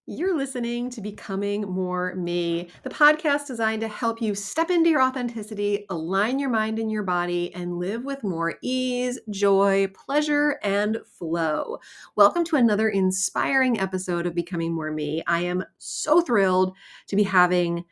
You're listening to Becoming More Me, the podcast designed to help you step into your authenticity, align your mind and your body, and live with more ease, joy, pleasure, and flow. Welcome to another inspiring episode of Becoming More Me. I am so thrilled to be having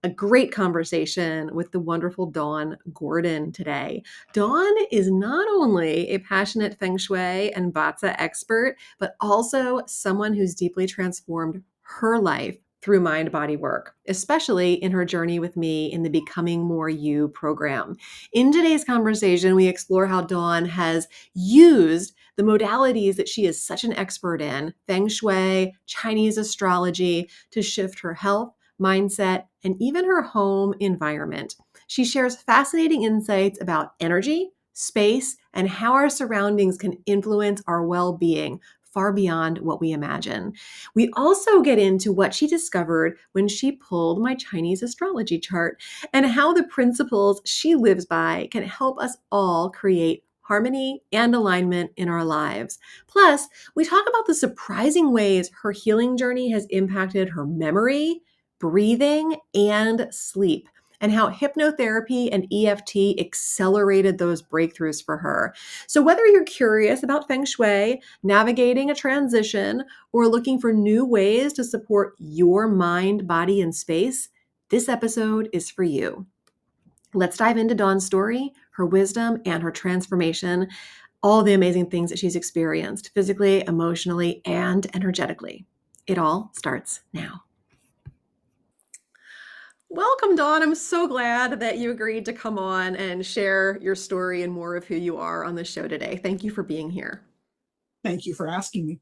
a great conversation with the wonderful Dawne Gordon today. Dawne is not only a passionate Feng Shui and Bazi expert, but also someone who's deeply transformed her life through mind body work, especially in her journey with me in the Becoming More You program. In today's conversation, we explore how Dawne has used the modalities that she is such an expert in, Feng Shui, Chinese astrology, to shift her health, mindset, and even her home environment. She shares fascinating insights about energy, space, and how our surroundings can influence our well being far beyond what we imagine. We also get into what she discovered when she pulled my Chinese astrology chart and how the principles she lives by can help us all create harmony and alignment in our lives. Plus, we talk about the surprising ways her healing journey has impacted her memory, breathing, and sleep, and how hypnotherapy and EFT accelerated those breakthroughs for her. So, whether you're curious about Feng Shui, navigating a transition, or looking for new ways to support your mind, body, and space, this episode is for you. Let's dive into Dawn's story, her wisdom, and her transformation, all the amazing things that she's experienced physically, emotionally, and energetically. It all starts now. Welcome, Dawn. I'm so glad that you agreed to come on and share your story and more of who you are on the show today. Thank you for being here. Thank you for asking me.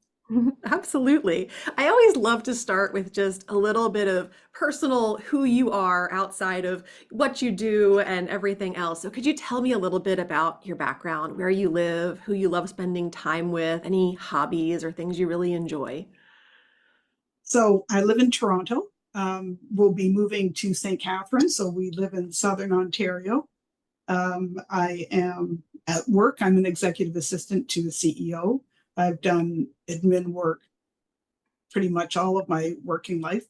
Absolutely. I always love to start with just a little bit of personal who you are outside of what you do and everything else. So, could you tell me a little bit about your background, where you live, who you love spending time with, any hobbies or things you really enjoy? So I live in Toronto. We'll be moving to St. Catharines, so we live in Southern Ontario. I am at work. I'm an executive assistant to the CEO. I've done admin work pretty much all of my working life.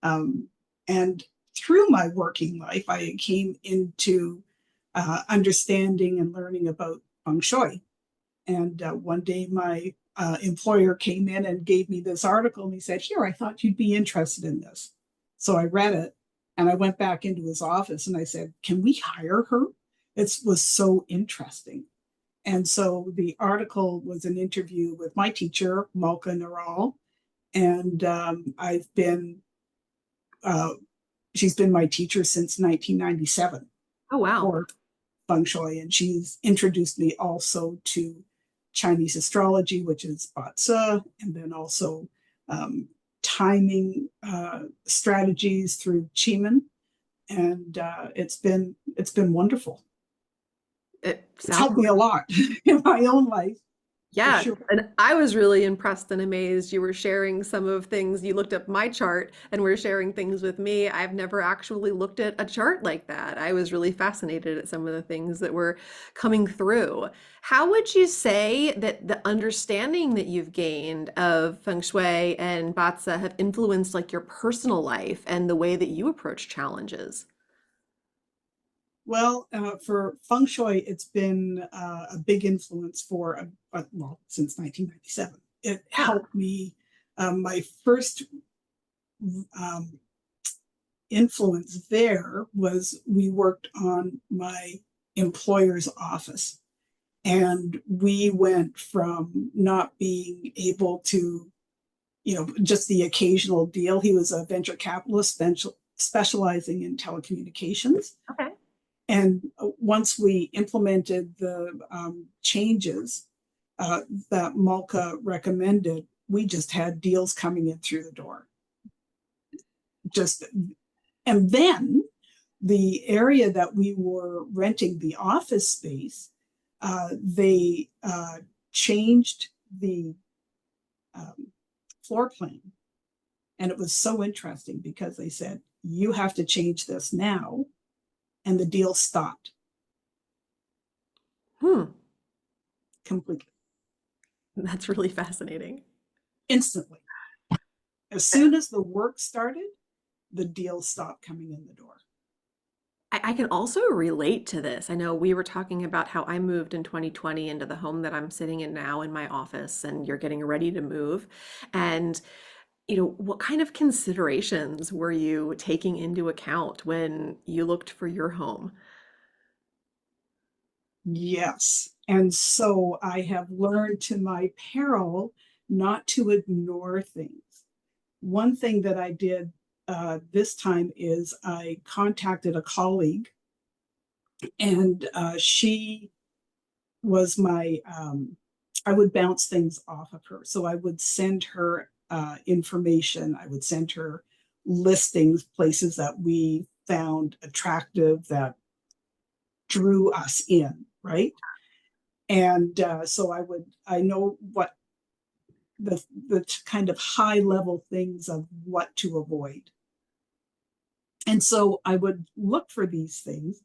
And through my working life, I came into understanding and learning about feng shui. And one day my employer came in and gave me this article and he said, "Here, I thought you'd be interested in this." So I read it and I went back into his office and I said, "Can we hire her?" It was so interesting. And so the article was an interview with my teacher, Malka Naral. And uh, she's been my teacher since 1997 Oh, wow. for feng shui. And she's introduced me also to Chinese astrology, which is Bazi, and then also um, timing strategies through Chiman, and it's been wonderful. It It's sounds helped me a lot in my own life, for Yeah, sure. and I was really impressed and amazed. You were sharing some of things. You looked up my chart and were sharing things with me. I've never actually looked at a chart like that. I was really fascinated at some of the things that were coming through. How would you say that the understanding that you've gained of Feng Shui and Batsa have influenced like your personal life and the way that you approach challenges? Well, for feng shui, it's been a big influence well, since 1997. It Yeah. helped me. My first um, influence there was we worked on my employer's office. And we went from not being able to, just the occasional deal. He was a venture capitalist specializing in telecommunications. Okay. And once we implemented the changes that Malka recommended, we just had deals coming in through the door. Just and then the area that we were renting the office space, they changed the um, floor plan. And it was so interesting because they said, "You have to change this now." And the deal stopped Hmm. completely, That's really fascinating. instantly. As soon as the work started, the deals stopped coming in the door. I can also relate to this. I know we were talking about how I moved in 2020 into the home that I'm sitting in now in my office, and you're getting ready to move. And, what kind of considerations were you taking into account when you looked for your home? Yes. And so I have learned to my peril not to ignore things. One thing that I did this time is I contacted a colleague, and she was I would bounce things off of her. So I would send her information, I would send her listings, places that we found attractive that drew us in, right? And so I know what the kind of high level things of what to avoid. And so I would look for these things,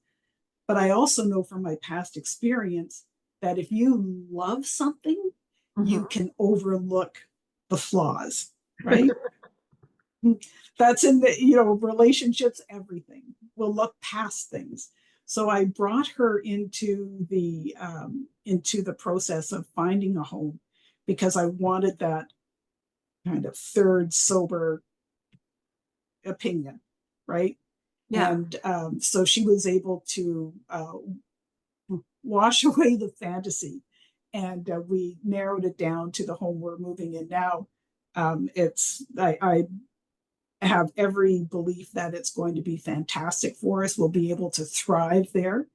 but I also know from my past experience that if you love something, you Mhm. can overlook the flaws, right? That's in the, relationships, everything. We'll look past things. So I brought her into the process of finding a home because I wanted that kind of third sober opinion, right? Yeah. And so she was able to wash away the fantasy, and we narrowed it down to the home we're moving in now. I have every belief that it's going to be fantastic for us. We'll be able to thrive there.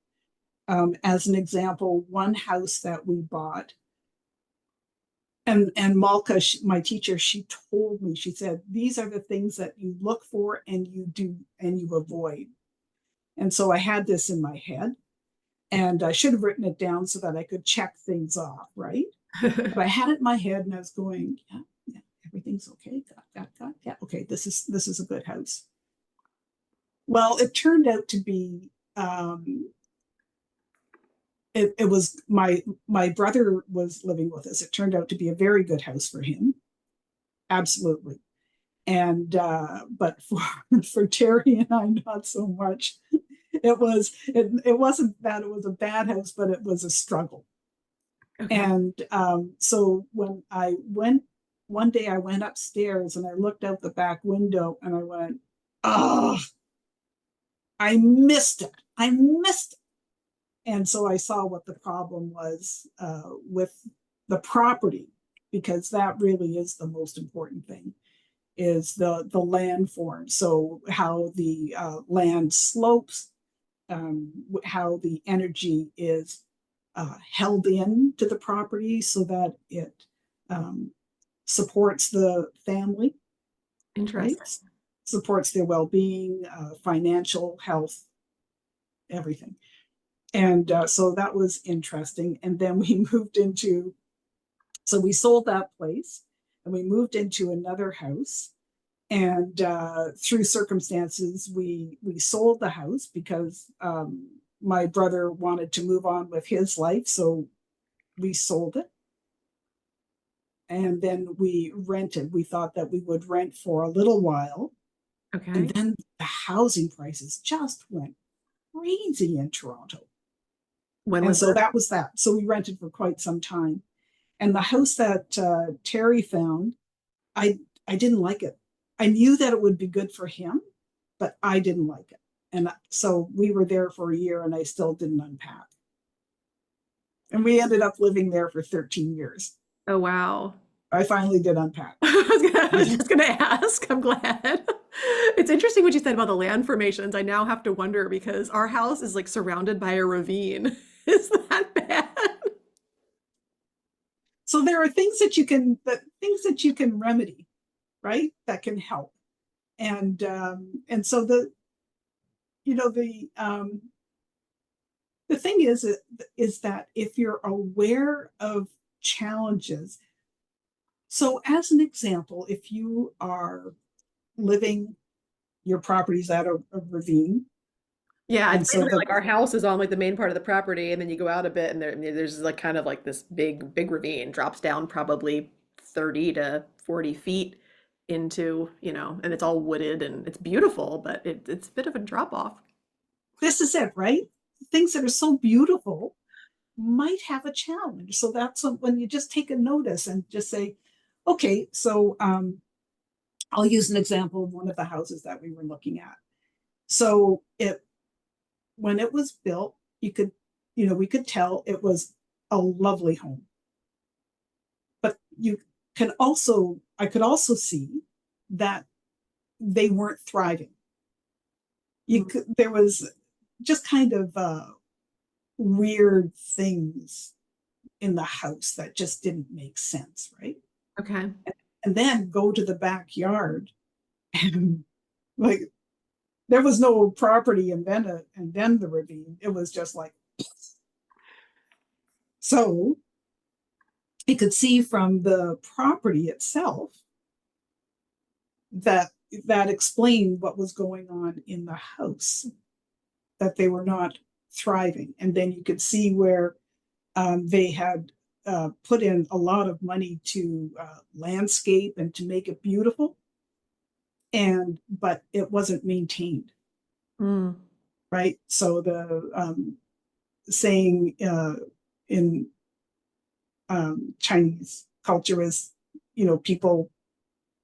As an example, one house that we bought, and Malka, my teacher, she told me, she said, these are the things that you look for and you do and you avoid. And so I had this in my head, and I should have written it down so that I could check things off, right? But I had it in my head, and I was going, yeah, yeah, everything's okay. Got. Yeah, okay, this is a good house. Well, it turned out to be it was my brother was living with us. It turned out to be a very good house for him, absolutely. And but for Terry and I, not so much. It wasn't that it was a bad house, but it was a struggle. Okay. And so when I went one day, I went upstairs and I looked out the back window and I went, oh, I missed it. I missed it. And so I saw what the problem was with the property, because that really is the most important thing, is the landform. So how the land slopes, how the energy is held in to the property so that it um, supports the family, right? Interesting. Supports their well-being, financial health, everything. And so that was interesting. And then we moved into, so we sold that place and we moved into another house. And through circumstances, we sold the house because my brother wanted to move on with his life. So we sold it. And then we rented. We thought that we would rent for a little while. And Okay. then the housing prices just went crazy in Toronto. When And was so this? that was that. So we rented for quite some time. And the house that Terry found, I I didn't like it. I knew that it would be good for him, but I didn't like it. And so we were there for a year and I still didn't unpack. And we ended up living there for 13 years. Oh, wow. I finally did unpack. I was just gonna ask. I'm glad. It's interesting what you said about the land formations. I now have to wonder because our house is like surrounded by a ravine. Is that bad? So there are things that you can remedy, right? That can help. And so you know the thing is that if you're aware of challenges, so as an example, if you are living, your property's at a ravine, Yeah, it's and so basically the like our house is on like the main part of the property, and then you go out a bit, and there's like kind of like this big ravine, drops down probably 30 to 40 feet into, and it's all wooded and it's beautiful, but it's a bit of a drop off. This is it, right? Things that are so beautiful might have a challenge. So that's when you just take a notice and just say, okay, so I'll use an example of one of the houses that we were looking at. So when it was built, we could tell it was a lovely home. But I could also see that they weren't thriving. There was just kind of weird things in the house that just didn't make sense, right? Okay. And then go to the backyard and like there was no property and then the ravine. It was just like so you could see from the property itself that explained what was going on in the house, that they were not thriving. And then you could see where they had put in a lot of money to landscape and to make it beautiful, but it wasn't maintained. Mm. Right. So the saying in Chinese culture is, people,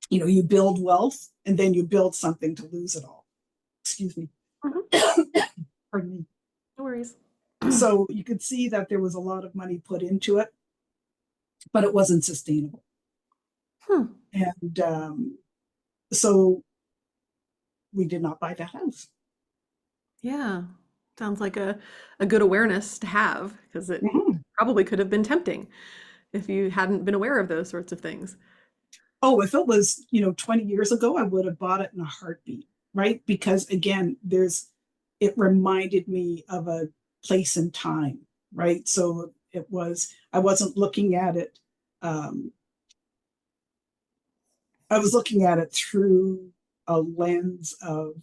you build wealth and then you build something to lose it all. Excuse me. Mm-hmm. Pardon me. No worries. So you could see that there was a lot of money put into it, but it wasn't sustainable. And so we did not buy that house. Yeah. Sounds like a good awareness to have, because it probably could have been tempting if you hadn't been aware of those sorts of things. Oh, if it was, 20 years ago, I would have bought it in a heartbeat, right? Because again, it reminded me of a place and time, right? So I wasn't looking at it. I was looking at it through a lens of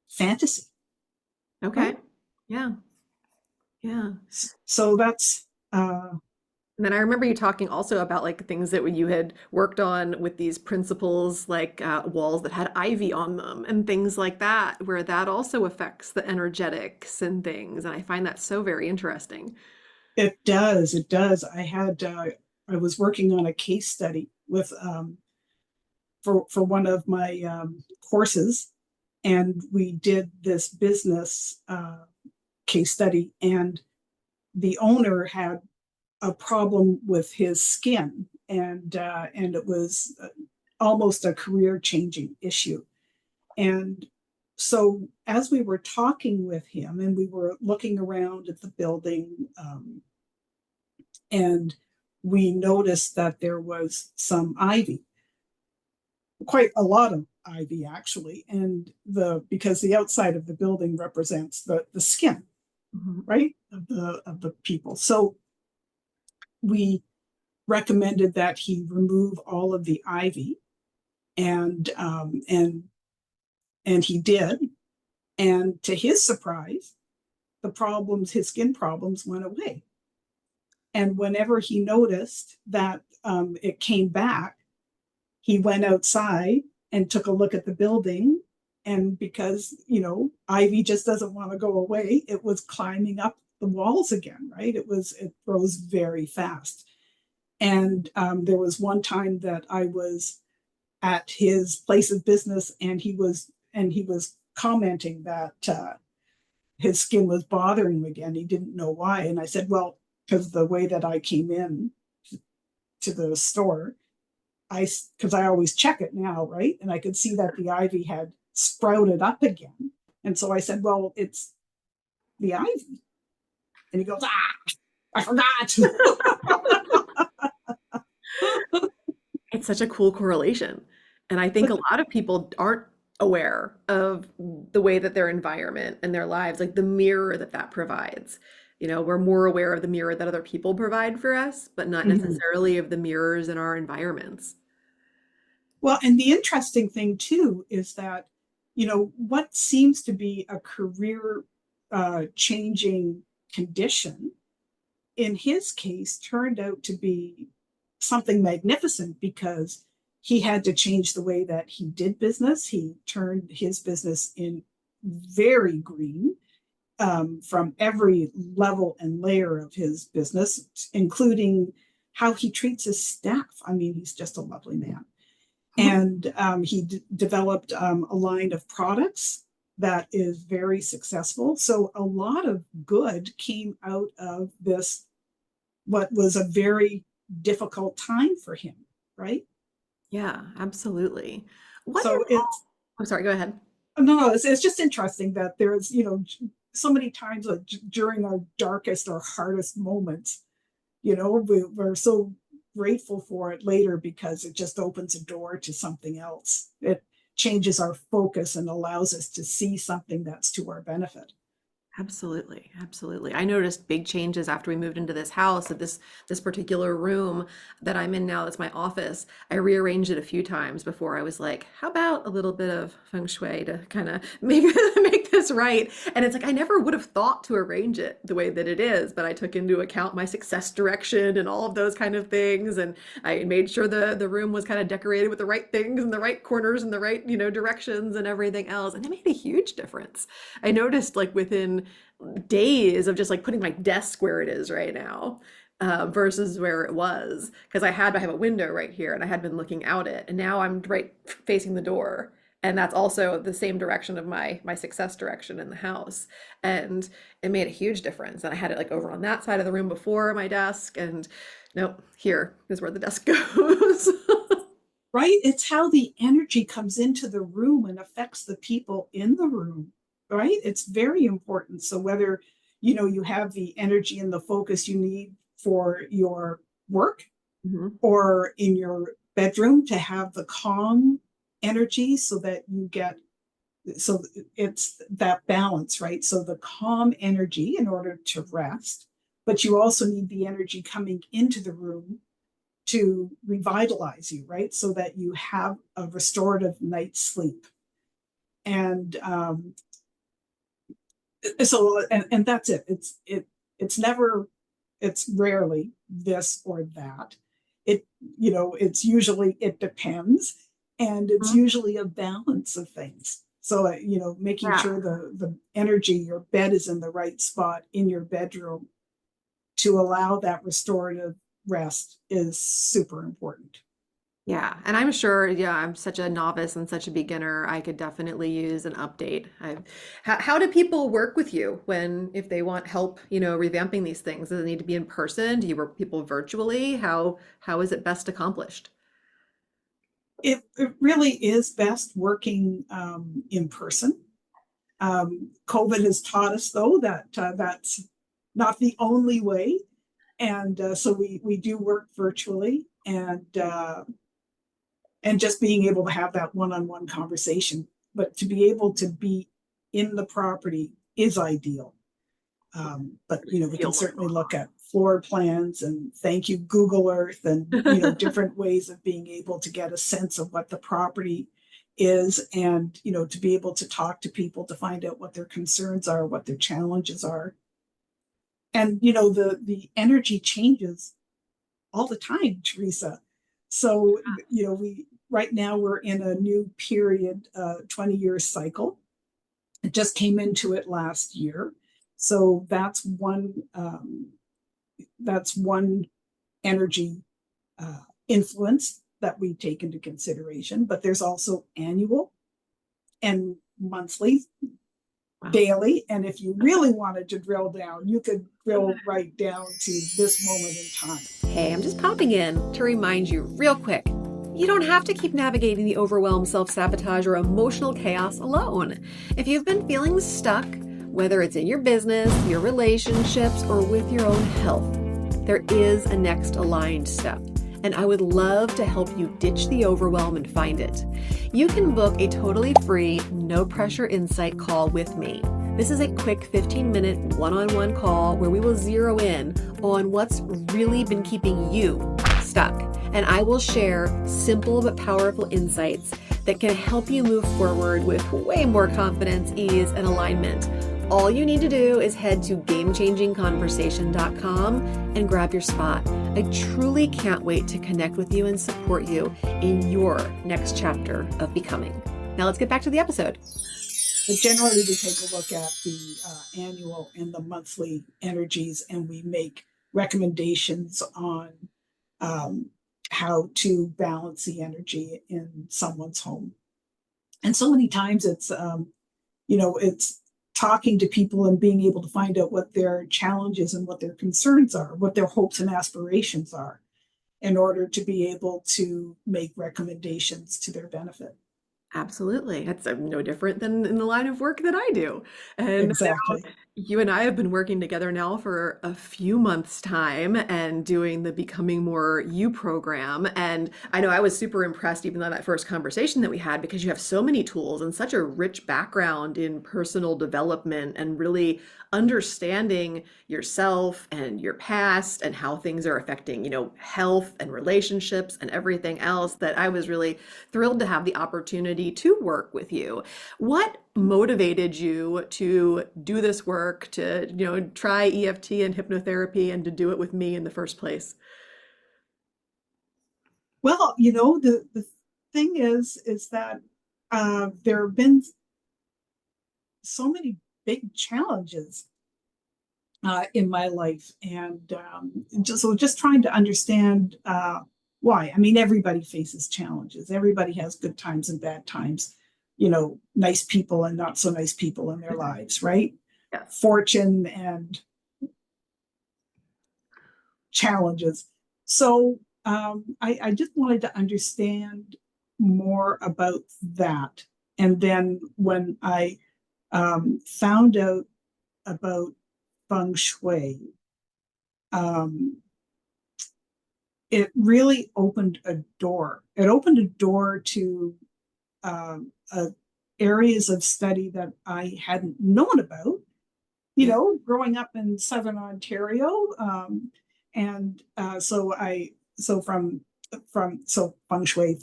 fantasy. Okay. Right? Yeah. Yeah. So that's And then I remember you talking also about like things that you had worked on with these principles, like walls that had ivy on them and things like that, where that also affects the energetics and things. And I find that so very interesting. it does. It does. I was working on a case study with for one of my courses, and we did this business case study, and the owner had a problem with his skin, and it was almost a career changing issue. And so as we were talking with him and we were looking around at the building, and we noticed that there was some ivy, quite a lot of ivy actually, and because the outside of the building represents the skin, right, of the people. So we recommended that he remove all of the ivy, and he did. And to his surprise, his skin problems went away. And whenever he noticed that it came back, he went outside and took a look at the building. And because, ivy just doesn't want to go away, it was climbing up the walls again, right? It grows very fast. And there was one time that I was at his place of business, and he was commenting that his skin was bothering him again. He didn't know why. And I said, well, because the way that I came in to the store, because I always check it now, right? And I could see that the ivy had sprouted up again. And so I said, well, it's the ivy. And he goes, I forgot. It's such a cool correlation. And I think a lot of people aren't aware of the way that their environment and their lives, like the mirror that provides. We're more aware of the mirror that other people provide for us, but not necessarily of the mirrors in our environments. Well, and the interesting thing too is that, what seems to be a career changing condition in his case turned out to be something magnificent, because he had to change the way that he did business. He turned his business in very green, from every level and layer of his business, including how he treats his staff. I mean, he's just a lovely man. And he developed a line of products that is very successful. So a lot of good came out of this, what was a very difficult time for him, right? Yeah, absolutely. What So is, it's I'm sorry, go ahead. no, it's just interesting that there's, so many times during our darkest or hardest moments, we're so grateful for it later because it just opens a door to something else. It changes our focus and allows us to see something that's to our benefit. Absolutely, absolutely. I noticed big changes after we moved into this house. That this particular room that I'm in now, that's my office. I rearranged it a few times before I was like, how about a little bit of feng shui to kind of make make this right? And it's like I never would have thought to arrange it the way that it is, but I took into account my success direction and all of those kind of things, and I made sure the room was kind of decorated with the right things and the right corners and the right, directions and everything else, and it made a huge difference. I noticed like within days of just like putting my desk where it is right now, versus where it was, because I have a window right here and I had been looking out it, and now I'm right facing the door, and that's also the same direction of my success direction in the house, and it made a huge difference. And I had it like over on that side of the room before my desk, and nope, here is where the desk goes. Right? It's how the energy comes into the room and affects the people in the room, right? It's very important. So whether, you have the energy and the focus you need for your work, Mhm. or in your bedroom to have the calm energy so that you get, so it's that balance, right? So the calm energy in order to rest, but you also need the energy coming into the room to revitalize you, right? So that you have a restorative night's sleep. And and that's it. It's never, it's rarely this or that. It's usually, it depends, and it's usually a balance of things. So making Yeah. sure the energy, your bed is in the right spot in your bedroom to allow that restorative rest is super important. Yeah, and I'm sure, yeah, I'm such a novice and such a beginner. I could definitely use an update. How do people work with you when, if they want help, revamping these things? Does it need to be in person? Do you work with people virtually? How is it best accomplished? It really is best working in person. COVID has taught us, though, that that's not the only way, and so we do work virtually, and just being able to have that one-on-one conversation, but to be able to be in the property is ideal. But we can Feel what's certainly going look at floor plans, and thank you Google Earth, and on. different ways of being able to get a sense of what the property is, and to be able to talk to people to find out what their concerns are, what their challenges are. And the energy changes all the time, Teresa. So we right now we're in a new period, 20-year cycle. It just came into it last year. So that's one energy influence that we take into consideration. But there's also annual and monthly, Wow. daily. And if you really wanted to drill down, you could drill right down to this moment in time. Hey, I'm just popping in to remind you real quick. You don't have to keep navigating the overwhelm, self-sabotage, or emotional chaos alone. If you've been feeling stuck, whether it's in your business, your relationships, or with your own health, there is a next aligned step, and I would love to help you ditch the overwhelm and find it. You can book a totally free, no pressure insight call with me. This is a quick 15-minute one-on-one call where we will zero in on what's really been keeping you stuck, and I will share simple but powerful insights that can help you move forward with way more confidence, ease, and alignment, All you need to do is head to gamechangingconversation.com and grab your spot. I truly can't wait to connect with you and support you in your next chapter of becoming. Now let's get back to the episode. But generally, we take a look at the annual and the monthly energies, and we make recommendations on how to balance the energy in someone's home. And so many times it's, it's talking to people and being able to find out what their challenges and what their concerns are, what their hopes and aspirations are, in order to be able to make recommendations to their benefit. Absolutely. It's no different than in the line of work that I do. And I know Exactly. you and I have been working together now for a few months' time and doing the Becoming More You program. And I know I was super impressed even on that first conversation that we had because you have so many tools and such a rich background in personal development and really understanding yourself and your past and how things are affecting, health and relationships and everything else that I was really thrilled to have the opportunity to work with you. What motivated you to do this work, to, try EFT and hypnotherapy and to do it with me in the first place? Well, the thing is that there have been so many big challenges in my life, and just trying to understand why. I mean, everybody faces challenges. Everybody has good times and bad times. Nice people and not so nice people in their lives, right? Yes. Fortune and challenges. So I just wanted to understand more about that. And then when I found out about Feng Shui, um, it really opened a door. It opened a door to uh, areas of study that I hadn't known about. Yeah. Growing up in Southern Ontario, and so feng shui,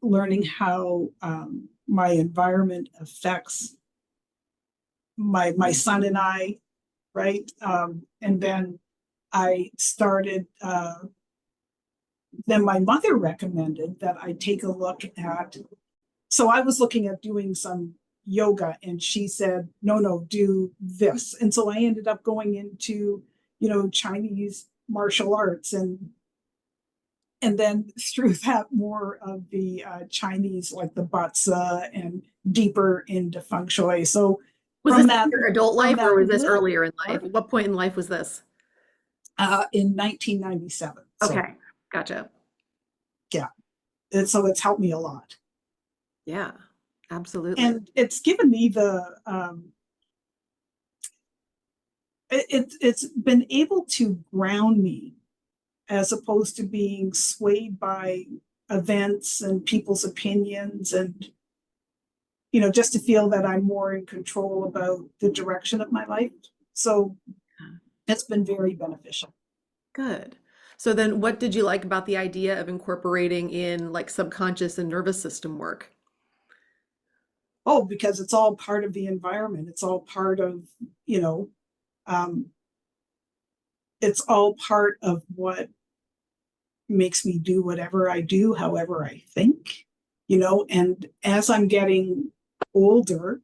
learning how my environment affects my son and I, right? And then I started. Then my mother recommended that I take a look at. So I was looking at doing some yoga, and she said, no, do this. And so I ended up going into, Chinese martial arts, and then through that more of the Chinese, like the Batsa, and deeper into feng shui. So Was this from in that, your adult from life or that was this little earlier in life? part, What point in life was this? in 1997. So Okay, gotcha. yeah, and so it's helped me a lot. Yeah, absolutely. And it's given me it's been able to ground me, as opposed to being swayed by events and people's opinions, and just to feel that I'm more in control about the direction of my life. So it's been very beneficial. Good. So then what did you like about the idea of incorporating in like subconscious and nervous system work? Oh, because it's all part of the environment. It's all part of, you know, um, it's all part of what makes me do whatever I do, however I think, and as I'm getting older,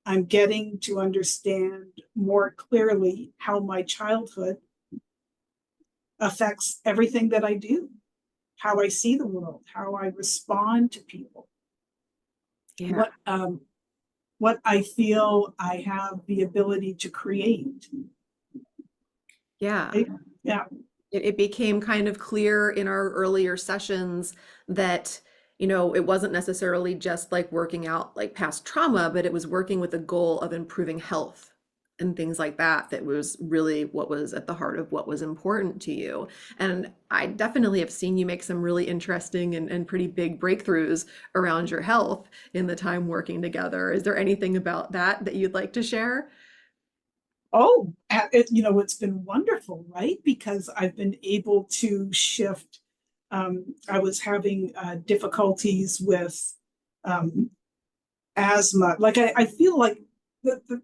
I'm getting to understand more clearly how my childhood affects everything that I do, how I see the world, how I respond to people, Yeah. what I feel I have the ability to create. Yeah. Right? Yeah. It became kind of clear in our earlier sessions that, it wasn't necessarily just like working out like past trauma, but it was working with the goal of improving health and things like that. That was really what was at the heart of what was important to you. And I definitely have seen you make some really interesting and pretty big breakthroughs around your health in the time working together. Is there anything about that that you'd like to share? Oh, it's been wonderful, right? Because I've been able to shift. I was having difficulties with um, as much. Like I feel like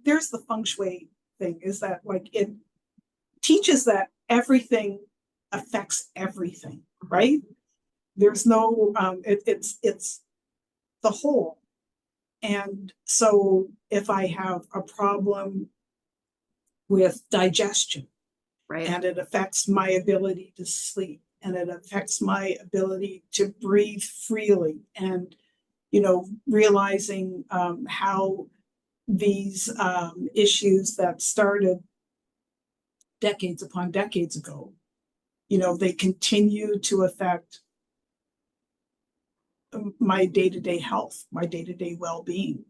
there's the feng shui thing, is that like it teaches that everything affects everything, Mhm. right? There's no it's the whole. And so if I have a problem with digestion, Right. and it affects my ability to sleep, and it affects my ability to breathe freely, and realizing how these issues that started decades upon decades ago, they continue to affect my day-to-day health, my day-to-day well-being.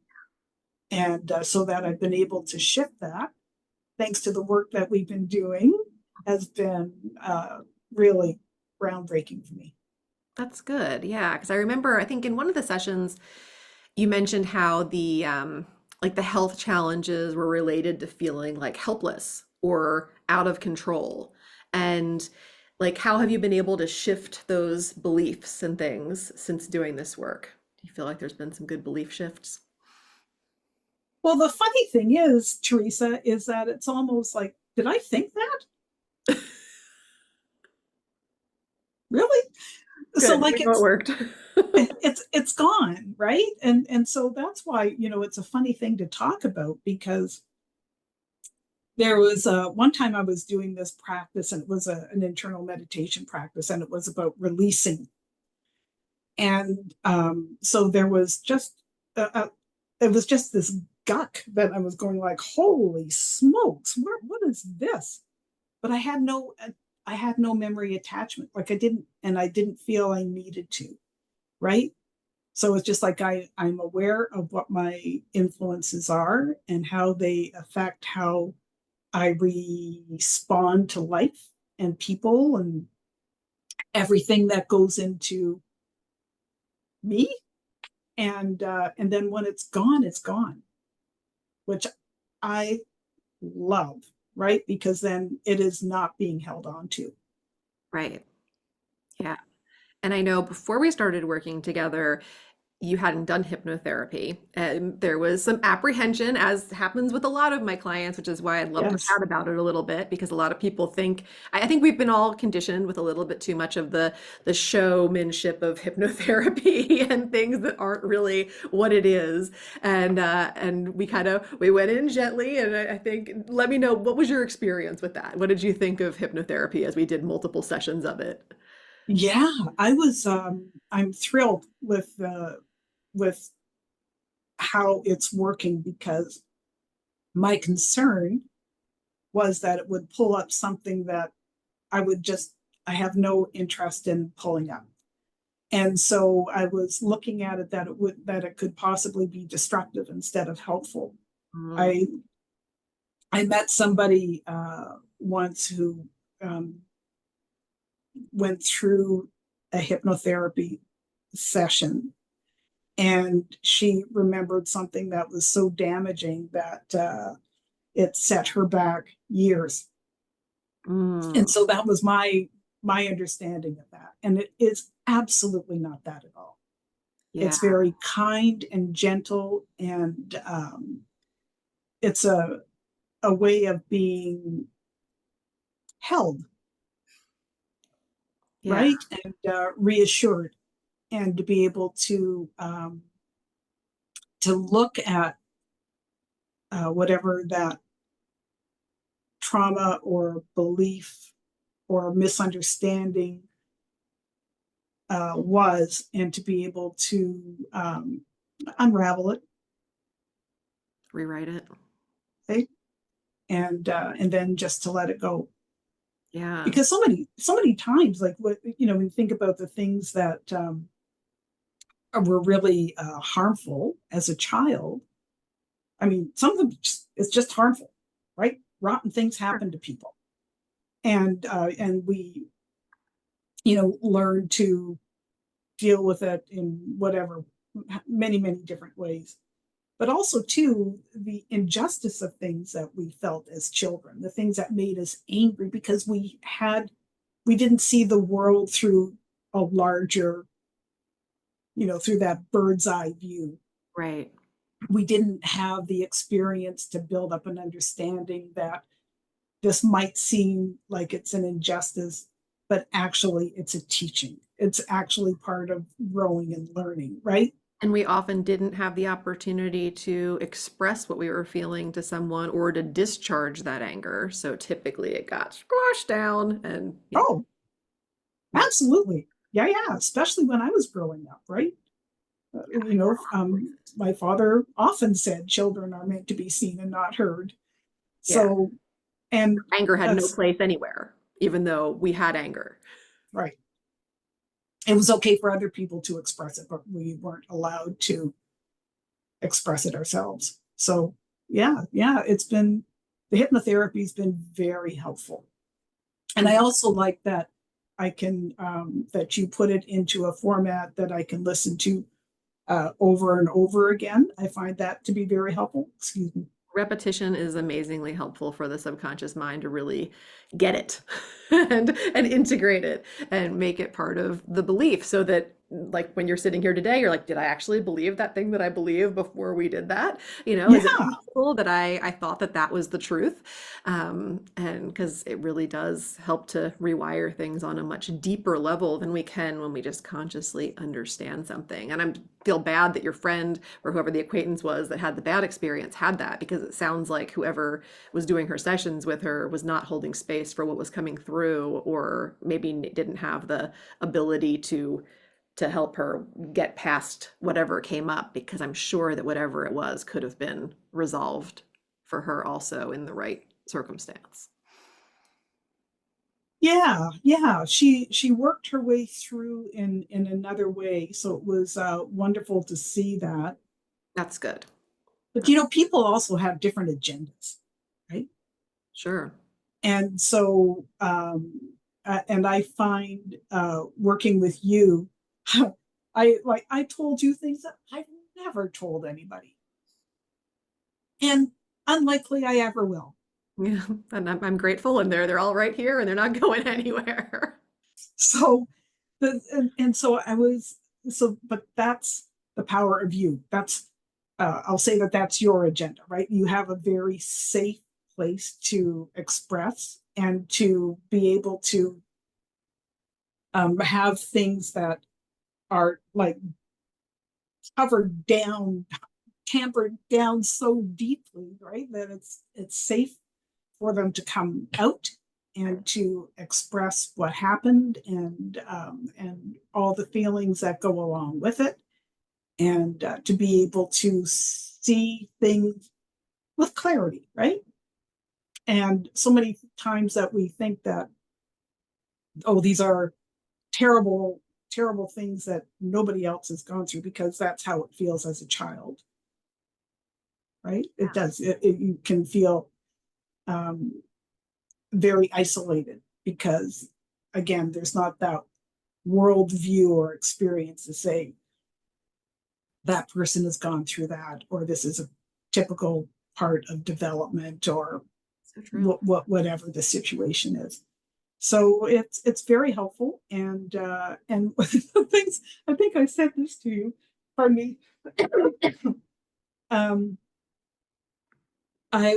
And so that I've been able to shift that, thanks to the work that we've been doing, has been really groundbreaking for me. That's good. Yeah, because I remember I think in one of the sessions you mentioned how like the health challenges were related to feeling like helpless or out of control. And like how have you been able to shift those beliefs and things since doing this work? Do you feel like there's been some good belief shifts? Well, the funny thing is, Teresa, is that it's almost like, did I think that? Really? So Good. like We know it worked. it's gone, right? And so that's why, it's a funny thing to talk about, because there was one time I was doing this practice, and it was an internal meditation practice, and it was about releasing. And so there was just it was just this guck that I was going like, holy smokes, what is this? But I had no memory attachment. Like I didn't feel I needed to, right? So it's just like I'm aware of what my influences are and how they affect how I respond to life and people and everything that goes into me. And then when it's gone, which I love, right? Because then it is not being held on to. Right. Yeah. And I know before we started working together, you hadn't done hypnotherapy. And there was some apprehension, as happens with a lot of my clients, which is why I'd love to Yes. chat about it a little bit, because a lot of people think, I think we've been all conditioned with a little bit too much of the showmanship of hypnotherapy and things that aren't really what it is. And we went in gently, and I think, let me know, what was your experience with that? What did you think of hypnotherapy as we did multiple sessions of it? Yeah, I'm thrilled with how it's working, because my concern was that it would pull up something that I have no interest in pulling up. And so I was looking at it, that it could possibly be destructive instead of helpful. Mm, I I met somebody once who um, went through a hypnotherapy session, and she remembered something that was so damaging that it set her back years. And mm, so that was my understanding of that, and it is absolutely not that at all. yeah, It's very kind and gentle, and it's a way of being held, yeah, right, and reassured, and to be able to look at whatever that trauma or belief or misunderstanding was, and to be able to unravel it, rewrite it. okay? And then just to let it go, Yeah. because so many times, like, what when you think about the things that were really harmful as a child. I mean, some of them it's just harmful, right? Rotten things Sure. happen to people, and we learn to deal with it in whatever, many different ways. But also too, the injustice of things that we felt as children, the things that made us angry, because we didn't see the world through a larger, through that bird's eye view. Right. we didn't have the experience to build up an understanding that this might seem like it's an injustice, but actually it's a teaching. It's actually part of growing and learning, right? And we often didn't have the opportunity to express what we were feeling to someone or to discharge that anger. So typically it got squashed down and yeah. Oh, absolutely. Yeah, yeah. Especially when I was growing up, right? My father often said children are meant to be seen and not heard. Yeah. So, and Anger had no that's place anywhere, even though we had anger. right. It was okay for other people to express it, but we weren't allowed to express it ourselves. So, yeah, yeah, the hypnotherapy has been very helpful. And I also like that that you put it into a format that I can listen to over and over again. I find that to be very helpful. Excuse me. Repetition is amazingly helpful for the subconscious mind to really get it and integrate it and make it part of the belief so that like when you're sitting here today, you're like, did I actually believe that thing that I believed before we did that? Is it Yeah, possible that I thought that that was the truth? And because it really does help to rewire things on a much deeper level than we can when we just consciously understand something. And I feel bad that your friend or whoever the acquaintance was that had the bad experience had that, because it sounds like whoever was doing her sessions with her was not holding space for what was coming through, or maybe didn't have the ability to help her get past whatever came up, because I'm sure that whatever it was could have been resolved for her also in the right circumstance. yeah, yeah. She worked her way through in another way, so it was wonderful to see that. That's good. But people also have different agendas, right? Sure. And so, and I find working with you, I told you things that I've never told anybody, and unlikely I ever will. Yeah, and I'm grateful, and they're all right here, and they're not going anywhere. So, and so I was but that's the power of you. I'll say that's your agenda, right? You have a very safe place to express and to be able to have things that are like covered down, tampered down so deeply, right? That it's safe for them to come out and to express what happened and all the feelings that go along with it, and to be able to see things with clarity, right? And so many times that we think that, oh, these are terrible, terrible things that nobody else has gone through, because that's how it feels as a child, right? It does. You can feel um, very isolated because, again, there's not that worldview or experience to say that person has gone through that, or this is a typical part of development, or So true. whatever the situation is. So it's very helpful, and one of the things, I think I said this to you, pardon me. um,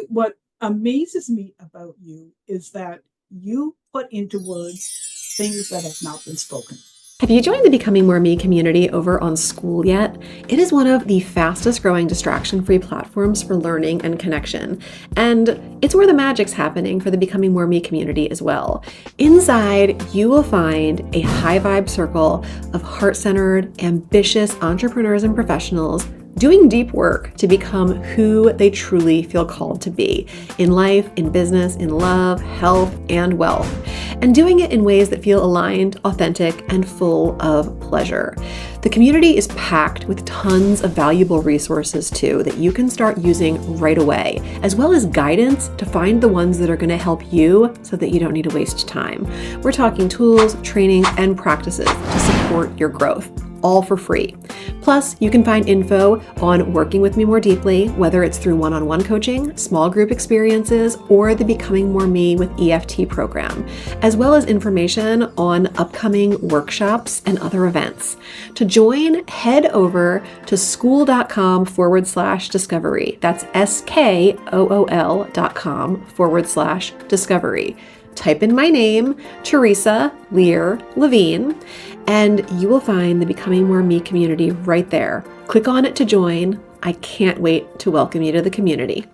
what amazes me about you is that you put into words things that have not been spoken. Have you joined the Becoming More Me community over on School yet? It is one of the fastest growing distraction-free platforms for learning and connection. And it's where the magic's happening for the Becoming More Me community as well. Inside, you will find a high vibe circle of heart-centered, ambitious entrepreneurs and professionals doing deep work to become who they truly feel called to be in life, in business, in love, health, and wealth, and doing it in ways that feel aligned, authentic, and full of pleasure. The community is packed with tons of valuable resources too that you can start using right away, as well as guidance to find the ones that are going to help you so that you don't need to waste time. We're talking tools, training, and practices to support your growth. all for free. Plus, you can find info on working with me more deeply, whether it's through one-on-one coaching, small group experiences, or the Becoming More Me with EFT program, as well as information on upcoming workshops and other events. To join, head over to skool.com/discovery. That's SKOOL.com/discovery. Type in my name, Teresa Lear Levine, and you will find the Becoming More Me community right there. Click on it to join. I can't wait to welcome you to the community.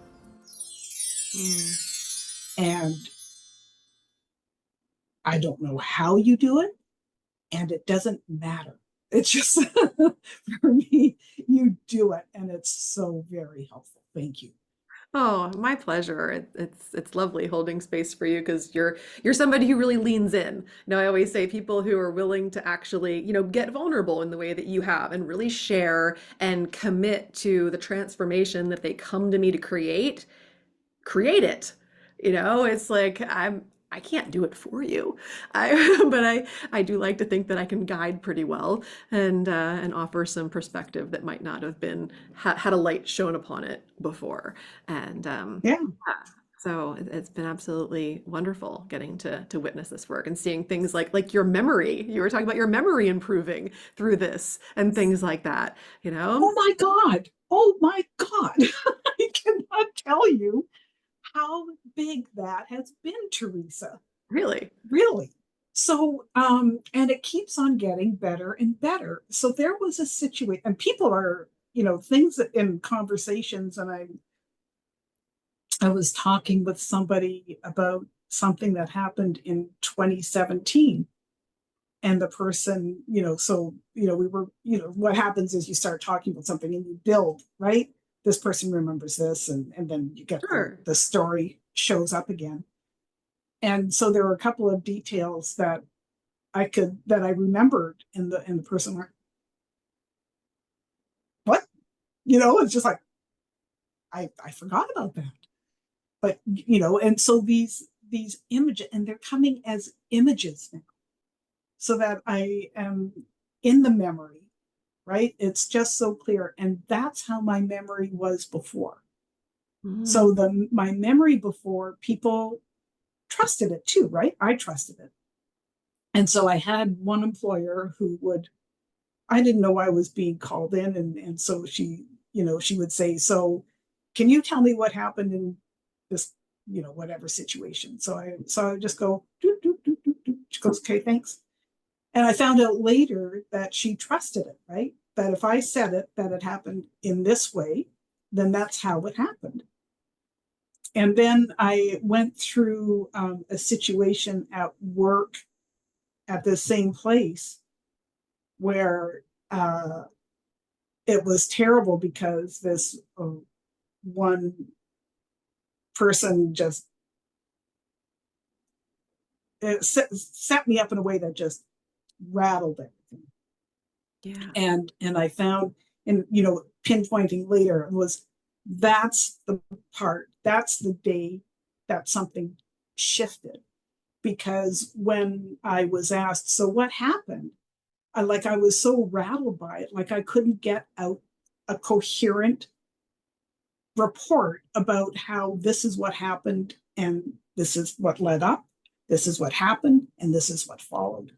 And I don't know how you do it, and it doesn't matter. It's just, for me, you do it, and it's so very helpful. Thank you. Oh, my pleasure. It's lovely holding space for you because you're somebody who really leans in. I always say people who are willing to actually, get vulnerable in the way that you have and really share and commit to the transformation that they come to me to create it. It's like I can't do it for you. But I do like to think that I can guide pretty well and offer some perspective that might not have been had a light shone upon it before. And Yeah. yeah, so it's been absolutely wonderful getting to witness this work and seeing things like your memory. You were talking about your memory improving through this and things like that, you know? Oh my God. Oh my God. I cannot tell you how big that has been, Teresa. Really. Really. So, and it keeps on getting better and better. So there was a situation, and people are, things that in conversations, and I was talking with somebody about something that happened in 2017. And the person, we were, what happens is you start talking about something and you build, right? This person remembers this, and then you get Sure. the story shows up again. And so there were a couple of details that I remembered, and the person went, what? It's just like, I forgot about that. But and so these images, and they're coming as images now, so that I am in the memory, right? It's just so clear. And that's how my memory was before. Mm. So my memory before, people trusted it too, right? I trusted it. And so I had one employer who I didn't know I was being called in. And so she would say, so can you tell me what happened in this, whatever situation? So I just go, doot, doot, doot, doot, doot. She goes, okay, thanks. And I found out later that she trusted it, right? That if I said it, that it happened in this way, then that's how it happened. And then I went through a situation at work at the same place where it was terrible because this one person just set me up in a way that just rattled everything. Yeah. And I found, and pinpointing later, was that's the part, that's the day that something shifted. Because when I was asked, so what happened? I was so rattled by it, like I couldn't get out a coherent report about how this is what happened, and this is what led up, this is what happened, and this is what followed.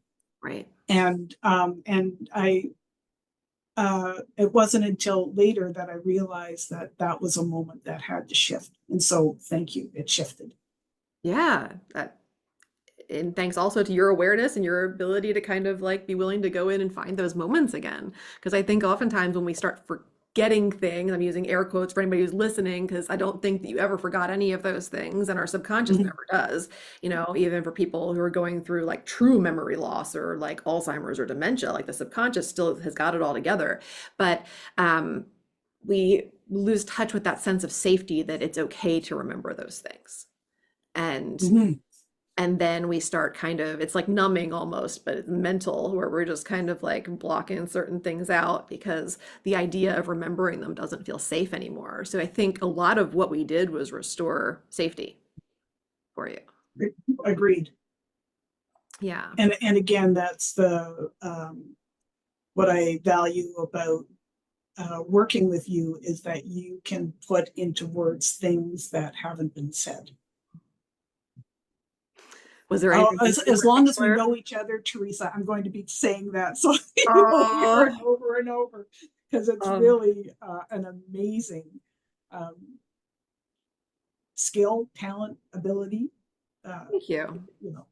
Right. And it wasn't until later that I realized that that was a moment that had to shift. And so, thank you, it shifted. Yeah. And thanks also to your awareness and your ability to kind of be willing to go in and find those moments again. Because I think oftentimes when we start forgetting things, I'm using air quotes for anybody who's listening, because I don't think that you ever forgot any of those things, and our subconscious Mhm. never does. Even for people who are going through true memory loss or Alzheimer's or dementia, the subconscious still has got it all together. But we lose touch with that sense of safety that it's okay to remember those things. And Mhm. and then we start it's like numbing almost, but it's mental, where we're just kind of blocking certain things out because the idea of remembering them doesn't feel safe anymore. So I think a lot of what we did was restore safety for you. Agreed. Yeah. And again, that's what I value about working with you is that you can put into words things that haven't been said. Was there anything in As long as we particular? know each other, Teresa, I'm going to be saying that so over Oh, and over and over, because it's um, really an amazing um, skill, talent, ability, thank you.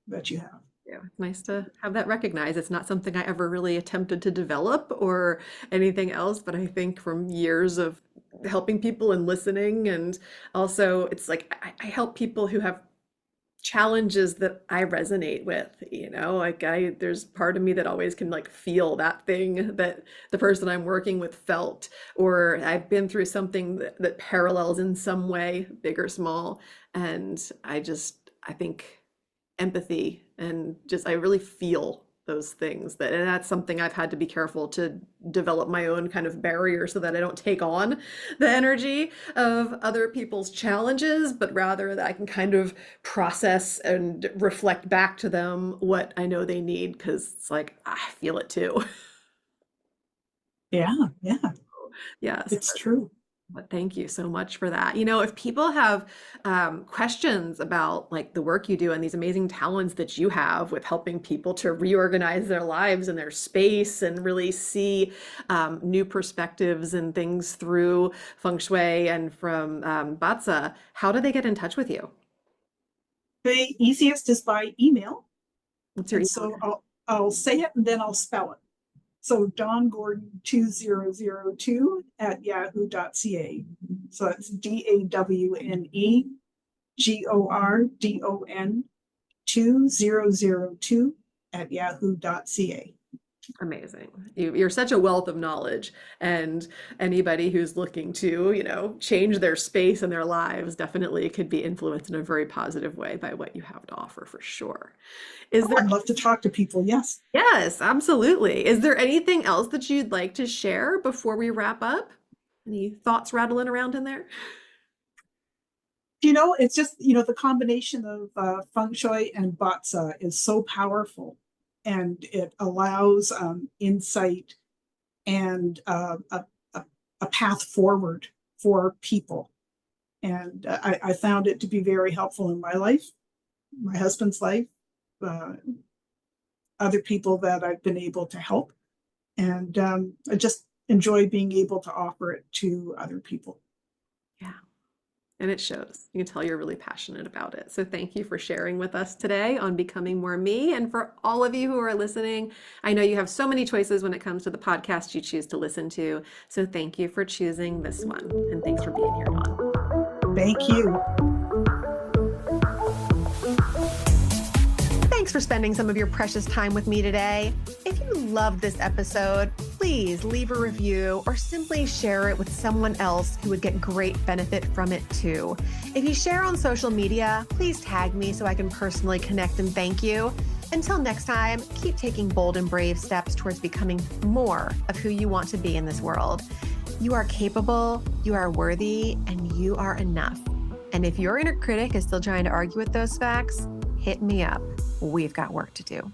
that you have. Yeah, it's nice to have that recognized. It's not something I ever really attempted to develop or anything else, but I think from years of helping people and listening, and also it's like I help people who have challenges that I resonate with, like there's part of me that always can like feel that thing that the person I'm working with felt, or I've been through something that parallels in some way, big or small. And I think empathy and just, I really feel those things and that's something I've had to be careful to develop my own kind of barrier so that I don't take on the energy of other people's challenges, but rather that I can kind of process and reflect back to them what I know they need, because it's like I feel it too. Yeah, yeah, Yes. it's true. But thank you so much for that. If people have questions about like the work you do and these amazing talents that you have with helping people to reorganize their lives and their space and really see new perspectives and things through feng shui and from Batsa, how do they get in touch with you? The easiest is by email. What's your And email so address? I'll say it and then I'll spell it. So Dawne Gordon 2002 at yahoo.ca. So it's DAWNE GORDON 2002 at yahoo.ca. Amazing. You're such a wealth of knowledge, and anybody who's looking to, change their space and their lives definitely could be influenced in a very positive way by what you have to offer for sure. Is Oh, there, I'd love to talk to people. Yes. yes, absolutely. Is there anything else that you'd like to share before we wrap up? Any thoughts rattling around in there? It's just, the combination of feng shui and batsa is so powerful, and it allows insight and a path forward for people. And I found it to be very helpful in my life, my husband's life, uh, other people that I've been able to help. And I just enjoy being able to offer it to other people. Yeah. And it shows. You can tell you're really passionate about it. So thank you for sharing with us today on Becoming More Me. And for all of you who are listening, I know you have so many choices when it comes to the podcast you choose to listen to. So thank you for choosing this one. And thanks for being here, Dawn. Thank you. Thanks for spending some of your precious time with me today. If you loved this episode, please leave a review or simply share it with someone else who would get great benefit from it too. If you share on social media, please tag me so I can personally connect and thank you. Until next time, keep taking bold and brave steps towards becoming more of who you want to be in this world. You are capable, you are worthy, and you are enough. And if your inner critic is still trying to argue with those facts, hit me up. We've got work to do.